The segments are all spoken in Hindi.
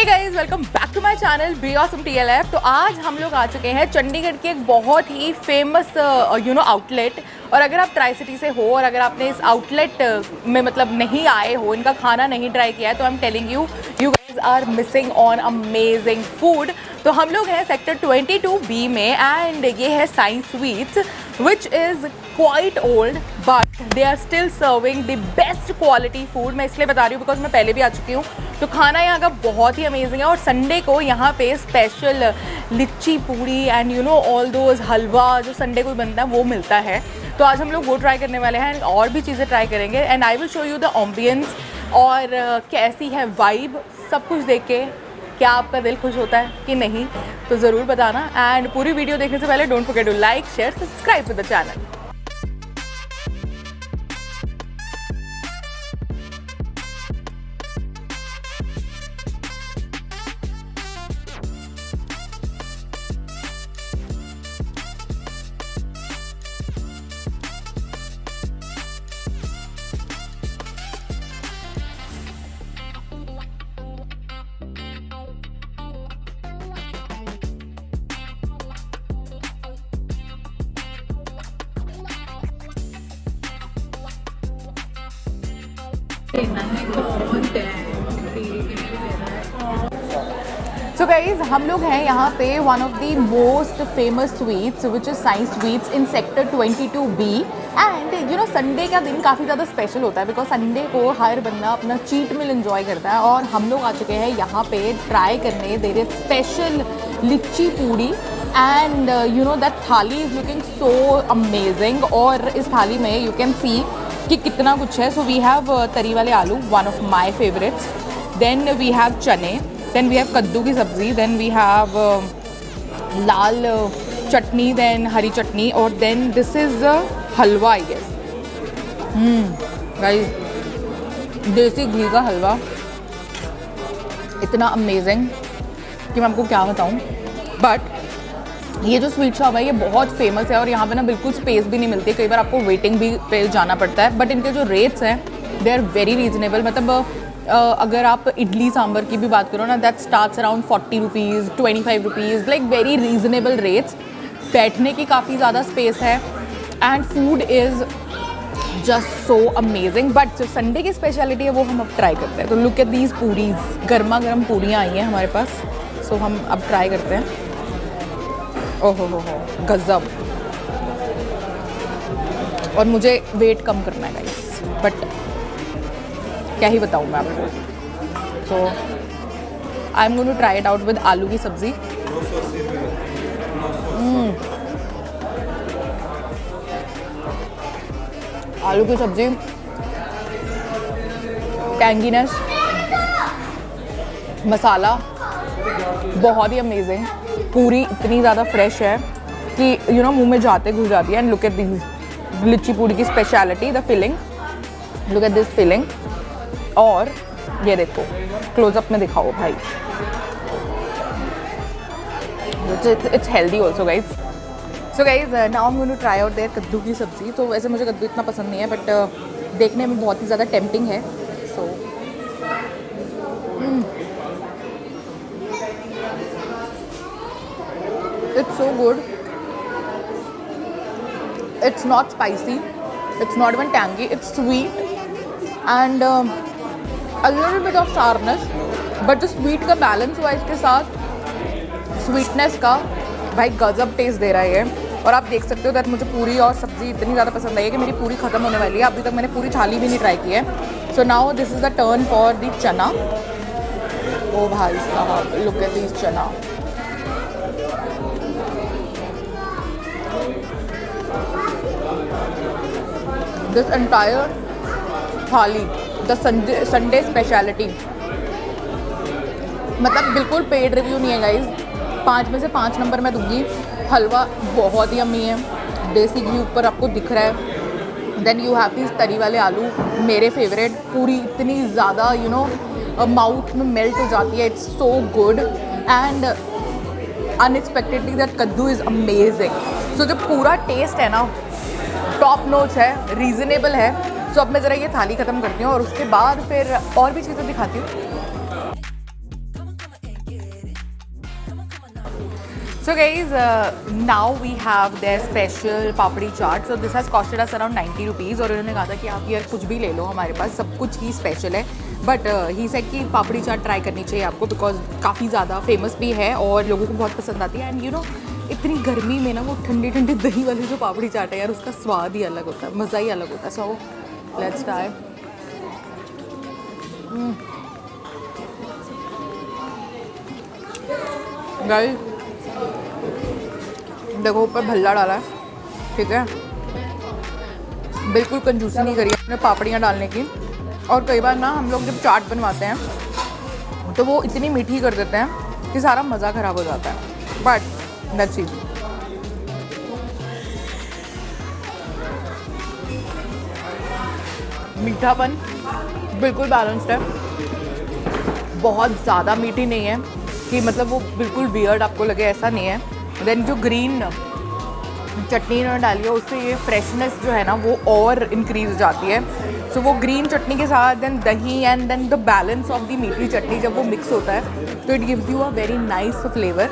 Hey guys, welcome back to my channel be awesome TLF। तो आज हम लोग आ चुके हैं चंडीगढ़ के एक बहुत ही फेमस आउटलेट। और अगर आप ट्राई सिटी से हो और अगर आपने इस आउटलेट में मतलब नहीं आए हो, इनका खाना नहीं ट्राई किया है, तो I am telling you guys are missing on amazing food. तो हम लोग हैं सेक्टर 22B में एंड ये है Science Sweets which is quite old but they are still serving the best quality food. मैं इसलिए बता रही हूँ बिकॉज मैं पहले भी आ चुकी हूँ। तो खाना यहाँ का बहुत ही अमेजिंग है और संडे को यहाँ पे स्पेशल लिच्ची पूड़ी and you know all those हलवा जो संडे को बनता है वो मिलता है। तो आज हम लोग वो ट्राई करने वाले हैं और भी चीज़ें ट्राई करेंगे and I will show you the ambience और कैसी है वाइब। सब कुछ देख के क्या आपका दिल खुश होता है कि नहीं, तो ज़रूर बताना। एंड पूरी वीडियो देखने से पहले don't forget to like share subscribe to the channel. So guys, हम लोग हैं यहाँ पे one of the most famous sweets which is Science Sweets in sector 22B। And you know Sunday का दिन काफ़ी ज़्यादा स्पेशल होता है बिकॉज संडे को हर बंदा अपना चीट मील एंजॉय करता है। और हम लोग आ चुके हैं यहाँ पे ट्राई करने देर इज स्पेशल लिच्ची पूड़ी एंड यू नो दैट थाली इज़ लुकिंग सो अमेजिंग। और इस थाली में यू कैन सी कि कितना कुछ है। सो वी हैव तरी वाले आलू, one of my favourites. Then we have चने, देन वी हैव कद्दू की सब्ज़ी, देन वी हैव लाल चटनी, देन हरी चटनी, और then this is halwa I guess. Guys, देसी घी का हलवा इतना अमेजिंग कि मैं आपको क्या बताऊं। बट ये जो स्वीट शॉप है ये बहुत फेमस है और यहाँ पे ना बिल्कुल स्पेस भी नहीं मिलती है। कई बार आपको वेटिंग भी पे जाना पड़ता है। बट इनके जो रेट्स हैं दे आर वेरी रीजनेबल। मतलब अगर आप इडली सांभर की भी बात करो ना, that starts around 40 rupees 25 rupees, like very reasonable rates. बैठने की काफ़ी ज़्यादा स्पेस है and food is just so amazing. But जो संडे की स्पेशलिटी है वो हम अब ट्राई करते हैं। तो लुक एट दीज पूरीज, गर्मा गर्म पूड़ियाँ आई हैं हमारे पास। सो हम अब ट्राई करते हैं। ओहो हो गजब। और मुझे वेट कम करना है गाइस, बट क्या ही बताऊँ मैं आपको। So I am going to try it out with आलू की सब्ज़ी। आलू की सब्ज़ी, टैंगीनेस, मसाला बहुत ही अमेजिंग। पूरी इतनी ज़्यादा फ्रेश है कि यू नो मुंह में जाते घुस जाती है। एंड लुक एट दिस लिच्ची पूड़ी की speciality, the filling. Look at this filling. और ये देखो, क्लोजअप में दिखाओ भाई। It's healthy also guys. So guys, now I am going to try out there कद्दू की सब्ज़ी। तो वैसे मुझे कद्दू इतना पसंद नहीं है बट देखने में बहुत ही ज़्यादा टेम्पटिंग है। सो it's so good. It's not spicy, it's not even tangy, it's sweet and a little bit of sourness, but जो sweet का balance हुआ इसके साथ sweetness का, भाई गजब टेस्ट दे रहा है ये। और आप देख सकते हो दैट मुझे पूरी और सब्ज़ी इतनी ज़्यादा पसंद आई है कि मेरी पूरी ख़त्म होने वाली है। अभी तक मैंने पूरी थाली भी नहीं ट्राई की है। So now this is the turn for the चना। ओ भाई साहब, लुक एट दिस चना। This entire थाली, the Sunday speciality, मतलब बिल्कुल पेड रिव्यू नहीं है गाइज। 5 में से 5 नंबर मैं दूंगी। हलवा बहुत ही अम्मी है, देसी घी ऊपर आपको दिख रहा है। देन यू हैव दिस तरी वाले आलू, मेरे फेवरेट। पूरी इतनी ज़्यादा यू नो माउथ में मेल्ट हो जाती है। It's so good and unexpectedly that कद्दू इज़ अमेजिंग। सो जो पूरा टेस्ट है ना टॉप नोच है, रीज़नेबल है। सो अब मैं ज़रा ये थाली ख़त्म करती हूँ और उसके बाद फिर और भी चीज़ें दिखाती हूँ। So guys, now we have their special papdi chaat. So this has costed us around 90 rupees. और उन्होंने कहा था कि आप यार कुछ भी ले लो, हमारे पास सब कुछ ही स्पेशल है. बट ही सेड कि पापड़ी चाट ट्राई करनी चाहिए आपको बिकॉज काफ़ी ज़्यादा फेमस भी है और लोगों को बहुत पसंद आती है. एंड यू नो इतनी गर्मी में ना वो ठंडी ठंडी दही वाली जो पापड़ी चाट है यार, उसका स्वाद ही अलग होता है, मज़ा ही अलग होता है. So let's try. गाइस देखो ऊपर भल्ला डाला है, ठीक है, बिल्कुल कंजूसी नहीं करी है अपने पापड़ियाँ डालने की. और कई बार ना हम लोग जब चाट बनवाते हैं तो वो इतनी मीठी कर देते हैं कि सारा मज़ा ख़राब हो जाता है. But let's see. मीठापन बिल्कुल बैलेंस्ड है, बहुत ज़्यादा मीठी नहीं है कि मतलब वो बिल्कुल वियर्ड आपको लगे, ऐसा नहीं है. देन जो ग्रीन चटनी इन्होंने डाली है उससे ये फ्रेशनेस जो है ना वो और इंक्रीज हो जाती है. सो वो ग्रीन चटनी के साथ देन दही and then the balance of the मीठी चटनी जब वो मिक्स होता है तो it gives you a very nice flavour.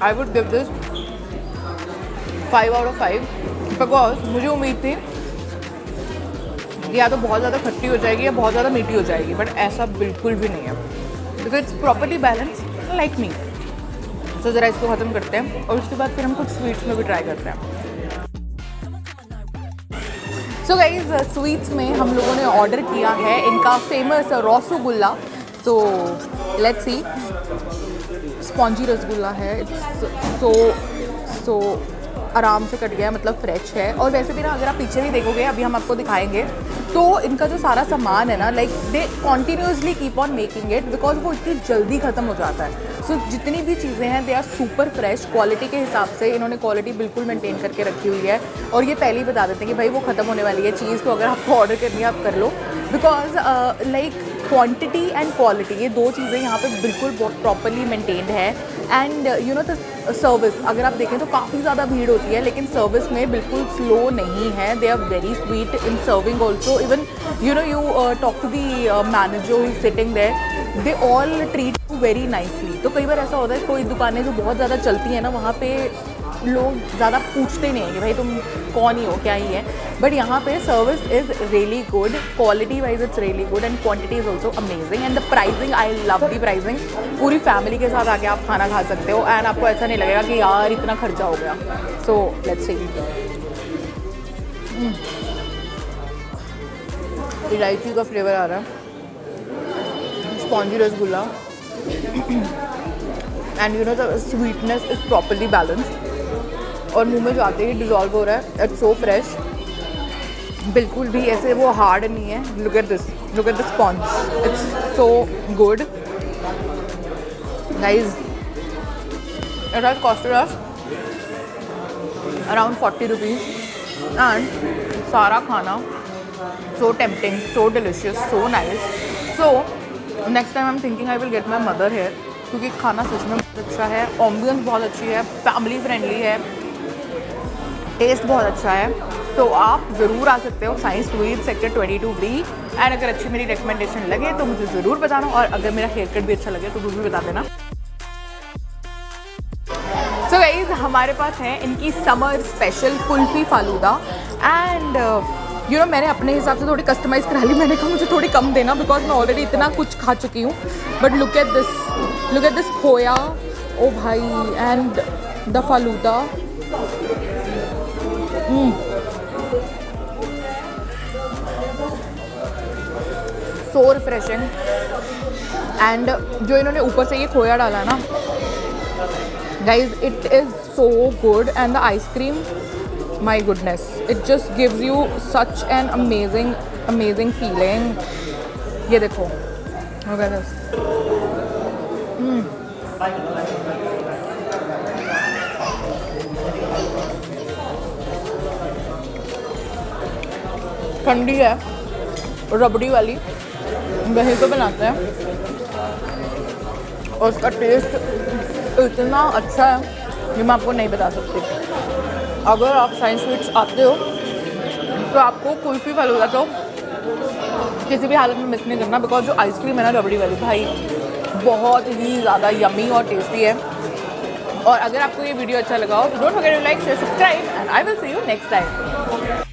I would give this 5 out of 5 because मुझे उम्मीद थी या तो बहुत ज़्यादा खट्टी हो जाएगी या बहुत ज़्यादा मीठी हो जाएगी, बट ऐसा बिल्कुल भी नहीं है because it's properly balance like me. तो ज़रा इसको ख़त्म करते हैं और उसके बाद फिर हम कुछ स्वीट्स में भी ट्राई करते हैं. सो गाइज स्वीट्स में हम लोगों ने ऑर्डर किया है इनका फेमस रसगुल्ला. तो लेट्स सी. स्पॉन्जी रसगुल्ला है, इट्स सो आराम से कट गया है, मतलब फ्रेश है. और वैसे भी ना अगर आप पीछे भी देखोगे, अभी हम आपको दिखाएंगे, तो इनका जो सारा सामान है ना like they continuously keep on making it because वो इतनी जल्दी ख़त्म हो जाता है. सो जितनी भी चीज़ें हैं they are super fresh. Quality के हिसाब से इन्होंने क्वालिटी बिल्कुल मेंटेन करके रखी हुई है. और ये पहले ही बता देते हैं कि भाई वो ख़त्म होने वाली है चीज़, तो अगर आपको ऑर्डर करनी है आप कर लो because like quantity and quality ये दो चीज़ें यहाँ पे बिल्कुल प्रॉपरली मेंटेन्ड है. And you know the service अगर आप देखें तो काफ़ी ज़्यादा भीड़ होती है लेकिन सर्विस में बिल्कुल स्लो नहीं है. They are very sweet in serving also. Even you know you talk to the manager who is sitting there, they all treat you very nicely. तो कई बार ऐसा होता है कोई दुकानें जो बहुत ज़्यादा चलती हैं ना वहाँ पे लोग ज़्यादा पूछते नहीं हैं कि भाई तुम कौन ही हो, क्या ही है. बट यहाँ पे service is really good, quality wise it's really good and quantity is also amazing. And the pricing, I love the pricing. पूरी फैमिली के साथ आके आप खाना खा सकते हो एंड आपको ऐसा नहीं लगेगा कि यार इतना खर्चा हो गया. So let's see. इलायची का फ्लेवर आ रहा है, spongy rasgulla and you know the sweetness is properly balanced. और मुंह में जाते ही डिज़ोल्व हो रहा है. इट्स सो फ्रेश, बिल्कुल भी ऐसे वो हार्ड नहीं है. Look at this, look at the sponge, it's so good guys. It has costed us around 40 rupees and सारा खाना so tempting, so delicious, so nice. So next time I am thinking I will get my mother here क्योंकि खाना सच में बहुत अच्छा है, एम्बियंस बहुत अच्छी है, फैमिली फ्रेंडली है, टेस्ट बहुत अच्छा है. तो आप ज़रूर आ सकते हो science sweet sector 22B. And अगर अच्छी मेरी रिकमेंडेशन लगे तो मुझे ज़रूर बताना और अगर मेरा हेयर कट भी अच्छा लगे तो ज़रूर बता देना. सो गाइज हमारे पास है इनकी summer special kulfi falooda. And you no मैंने अपने हिसाब से थोड़ी कस्टमाइज़ करा ली. मैंने कहा मुझे थोड़ी कम देना बिकॉज मैं ऑलरेडी इतना कुछ खा चुकी हूँ. बट लुक एट दिस खोया, ओ भाई, and the falooda. So refreshing. And जो इन्होंने ऊपर से ये खोया डाला है ना guys, it is so good. And the ice cream, my goodness, it just gives you such an amazing feeling. ये देखो, look at this. ठंडी है, रबड़ी वाली, वहीं पे बनाते हैं और उसका टेस्ट इतना अच्छा है जो मैं आपको नहीं बता सकती. अगर आप साइंस स्वीट्स आते हो तो आपको कुल्फ़ी फालूदा तो किसी भी हालत में मिस नहीं करना, बिकॉज जो आइसक्रीम है ना रबड़ी वाली, भाई बहुत ही ज़्यादा यमी और टेस्टी है। और अगर आपको ये वीडियो अच्छा लगा हो तो don't forget to like, share, subscribe and I will see you next time.